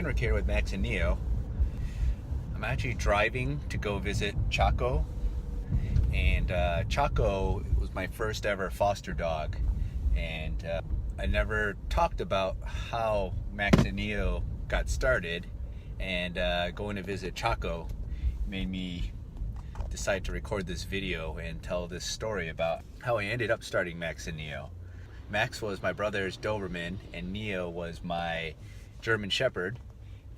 Henrik here with Max and Neo. I'm actually driving to go visit Chaco, and Chaco was my first ever foster dog, and I never talked about how Max and Neo got started, and going to visit Chaco made me decide to record this video and tell this story about how I ended up starting Max and Neo. Max was my brother's Doberman, and Neo was my German Shepherd,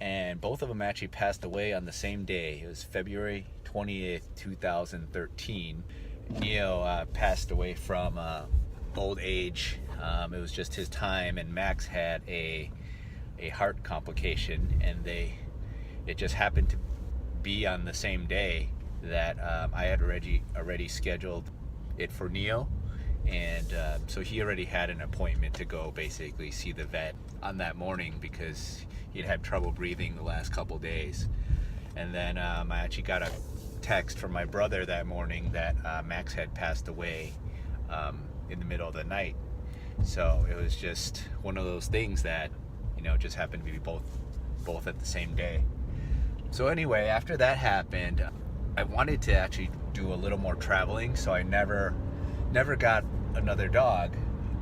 and both of them actually passed away on the same day. It was February 20th, 2013. Neo passed away from old age. It was just his time, and Max had a heart complication, and it just happened to be on the same day that I had already scheduled it for Neo. And so he already had an appointment to go basically see the vet on that morning because he'd had trouble breathing the last couple days. And then I actually got a text from my brother that morning that Max had passed away in the middle of the night. So it was just one of those things that, just happened to be both at the same day. So anyway, after that happened, I wanted to actually do a little more traveling, so I never got another dog.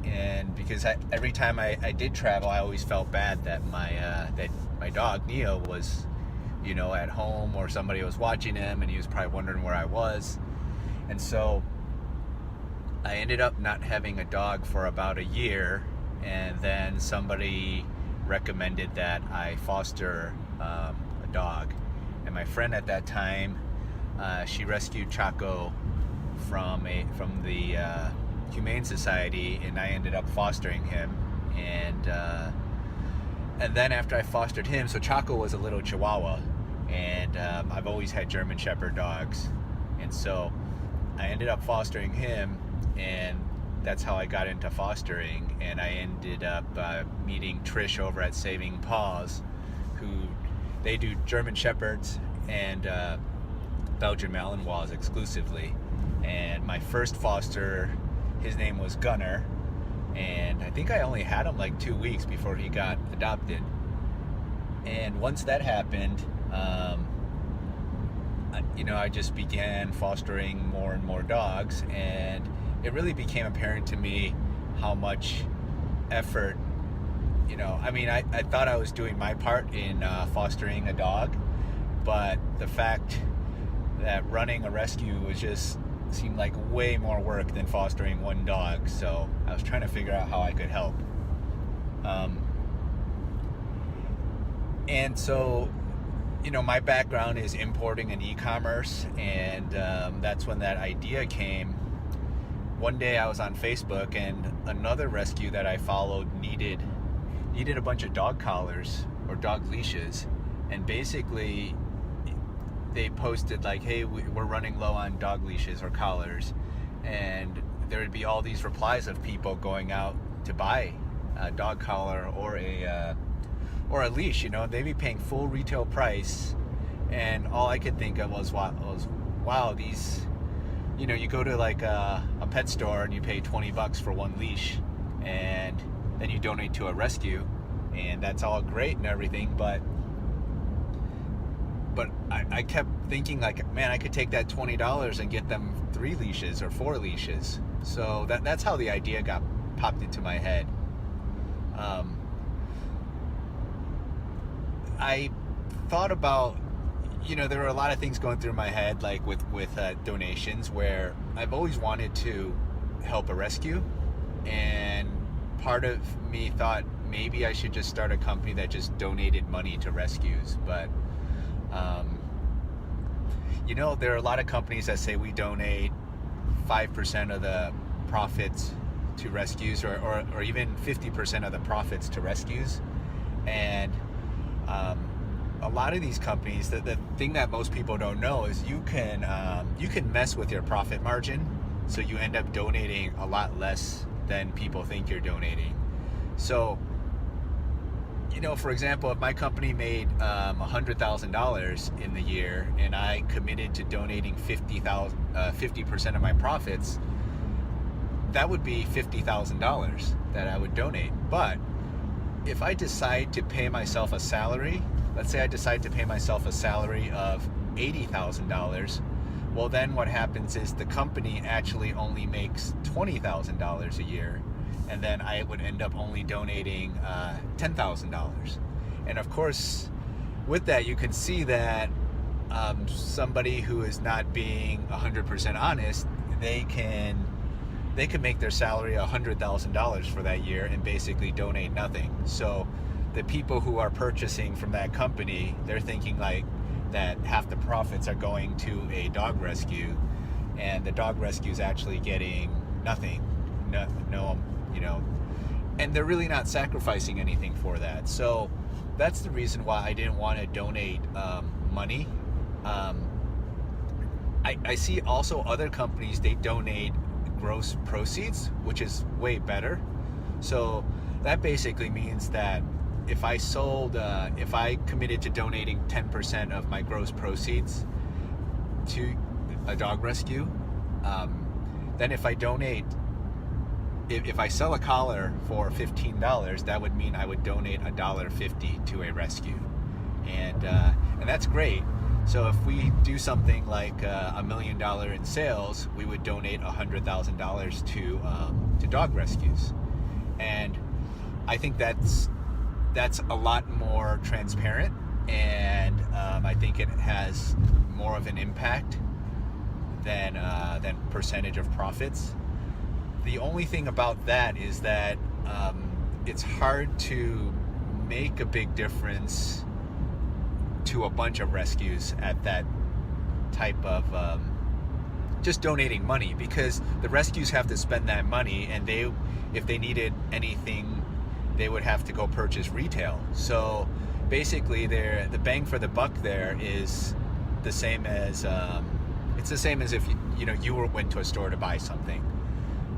And because every time I did travel, I always felt bad that my dog Neo was at home, or somebody was watching him and he was probably wondering where I was. And so I ended up not having a dog for about a year, and then somebody recommended that I foster a dog. And my friend at that time, she rescued Chaco from the Humane Society, and I ended up fostering him. And then after I fostered him, so Chaco was a little Chihuahua, and I've always had German Shepherd dogs, and so I ended up fostering him, and that's how I got into fostering. And I ended up meeting Trish over at Saving Paws, who they do German Shepherds and Belgian Malinois exclusively. And my first foster, his name was Gunner, and I think I only had him like 2 weeks before he got adopted. And once that happened, I just began fostering more and more dogs, and it really became apparent to me how much effort, I thought I was doing my part in fostering a dog, but the fact that running a rescue seemed like way more work than fostering one dog. So I was trying to figure out how I could help. And so, my background is importing and e-commerce, and that's when that idea came. One day I was on Facebook, and another rescue that I followed needed a bunch of dog collars or dog leashes, and basically they posted like, hey, we're running low on dog leashes or collars, and there would be all these replies of people going out to buy a dog collar or a leash. They'd be paying full retail price, and all I could think of was wow, these, you go to like a pet store and you pay $20 for one leash, and then you donate to a rescue, and that's all great and everything, but I kept thinking like, man, I could take that $20 and get them 3 leashes or 4 leashes. So that's how the idea got popped into my head. I thought about, there were a lot of things going through my head, like with donations, where I've always wanted to help a rescue, and part of me thought maybe I should just start a company that just donated money to rescues. But there are a lot of companies that say we donate 5% of the profits to rescues, or even 50% of the profits to rescues. And a lot of these companies, the thing that most people don't know is you can mess with your profit margin, so you end up donating a lot less than people think you're donating. So, for example, if my company made $100,000 in the year, and I committed to donating 50% of my profits, that would be $50,000 that I would donate. But if I decide to pay myself a salary, let's say I decide to pay myself a salary of $80,000, well, then what happens is the company actually only makes $20,000 a year, and then I would end up only donating $10,000. And of course, with that, you can see that somebody who is not being 100% honest, they can make their salary $100,000 for that year and basically donate nothing. So the people who are purchasing from that company, they're thinking like that half the profits are going to a dog rescue, and the dog rescue is actually getting nothing. No, and they're really not sacrificing anything for that. So that's the reason why I didn't want to donate money. I see also other companies, they donate gross proceeds, which is way better. So that basically means that if I committed to donating 10% of my gross proceeds to a dog rescue, then if I sell a collar for $15, that would mean I would donate $1.50 to a rescue, and that's great. So if we do something like $1 million in sales, we would donate $100,000 to dog rescues, and I think that's a lot more transparent, and I think it has more of an impact than percentage of profits. The only thing about that is that it's hard to make a big difference to a bunch of rescues at that type of just donating money, because the rescues have to spend that money, and if they needed anything, they would have to go purchase retail. So basically the bang for the buck there is the same as it's the same as if you went to a store to buy something.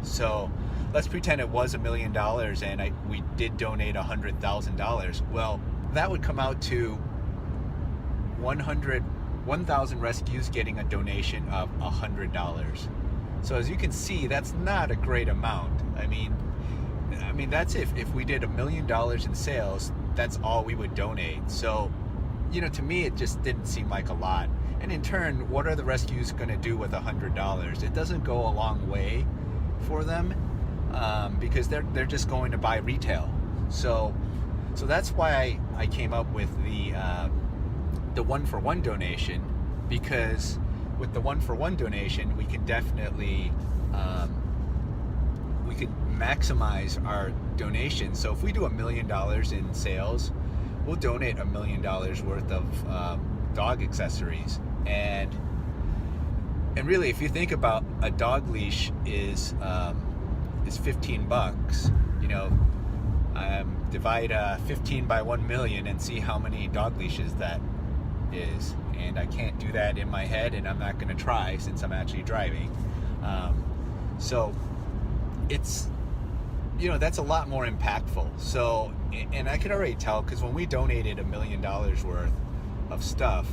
So let's pretend it was $1 million and we did donate $100,000. Well, that would come out to 1,000 rescues getting a donation of $100. So as you can see, that's not a great amount. I mean that's if we did $1 million in sales, that's all we would donate. So to me, it just didn't seem like a lot. And in turn, what are the rescues going to do with $100? It doesn't go a long way for them, because they're just going to buy retail. So that's why I came up with the 1-for-1 donation, because with the 1-for-1 donation, we can definitely we could maximize our donation. So if we do $1 million in sales, we'll donate $1 million worth of dog accessories. And really, if you think about a dog leash is $15. Divide 15 by 1 million and see how many dog leashes that is. And I can't do that in my head, and I'm not going to try since I'm actually driving. So it's that's a lot more impactful. So, and I could already tell, because when we donated $1 million worth of stuff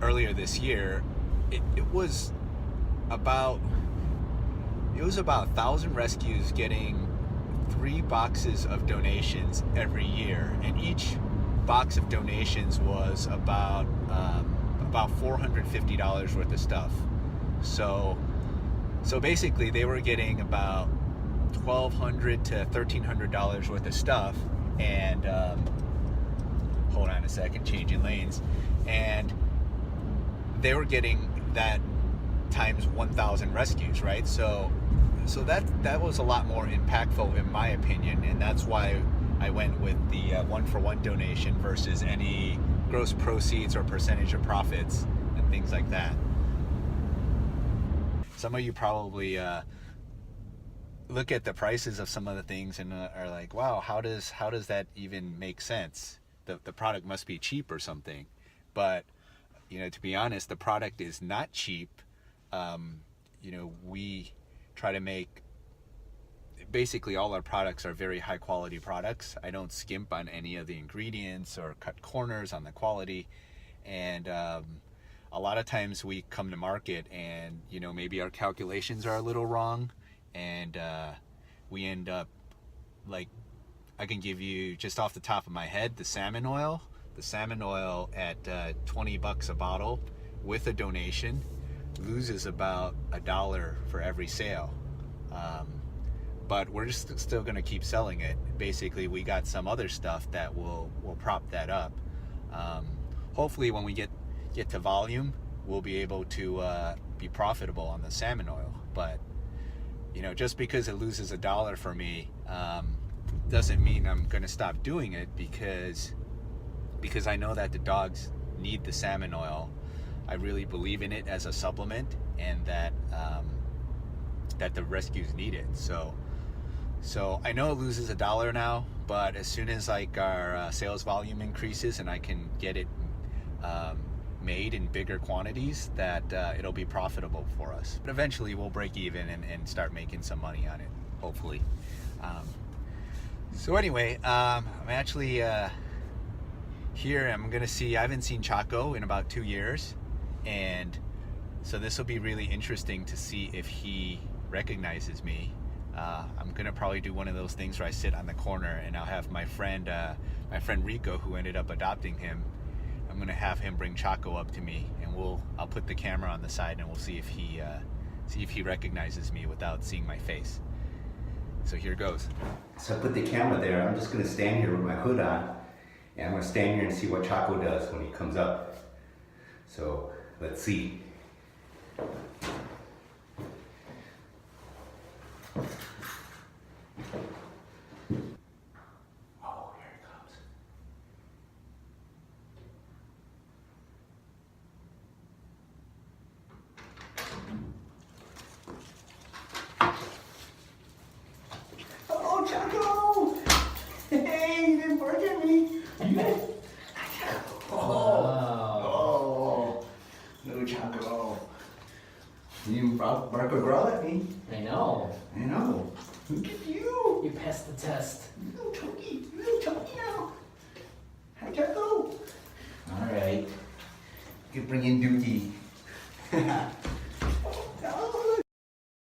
earlier this year, it was about 1,000 rescues getting 3 boxes of donations every year, and each box of donations was about $450 worth of stuff. So basically, they were getting about $1,200 to $1,300 worth of stuff, and hold on a second, changing lanes, and they were getting that times 1,000 rescues, right? So that was a lot more impactful in my opinion, and that's why I went with the 1-for-1 donation versus any gross proceeds or percentage of profits and things like that. Some of you probably look at the prices of some of the things and are like, wow, how does that even make sense? The product must be cheap or something. But to be honest, the product is not cheap. We try to make, basically all our products are very high quality products. I don't skimp on any of the ingredients or cut corners on the quality. And a lot of times we come to market and maybe our calculations are a little wrong, and we end up like I can give you just off the top of my head the salmon oil. The salmon oil at $20 a bottle with a donation loses about $1 for every sale. But we're just still going to keep selling it. Basically, we got some other stuff that will prop that up. Hopefully, when we get to volume, we'll be able to be profitable on the salmon oil. But you know, just because it loses $1 for me doesn't mean I'm going to stop doing it, because I know that the dogs need the salmon oil. I really believe in it as a supplement, and that that the rescues need it. So I know it loses $1 now, but as soon as like our sales volume increases and I can get it made in bigger quantities, that it'll be profitable for us. But eventually we'll break even and start making some money on it, hopefully. So anyway, I'm actually here. I'm gonna see, I haven't seen Chaco in about 2 years, and so this will be really interesting to see if he recognizes me. I'm gonna probably do one of those things where I sit on the corner and I'll have my friend Rico, who ended up adopting him. I'm gonna have him bring Chaco up to me, and I'll put the camera on the side, and we'll see if he recognizes me without seeing my face. So here goes. So I put the camera there. I'm just gonna stand here with my hood on, and I'm gonna stand here and see what Chaco does when he comes up. So let's see. Oh, here it comes. Oh, Chaco! Hey, you didn't bark at me. You did? Oh, no, Chaco. You didn't bark or growl at me. I know. Look at you. You passed the test. Little chunky now. Hi, Chaco. All right. You can bring in Dookie.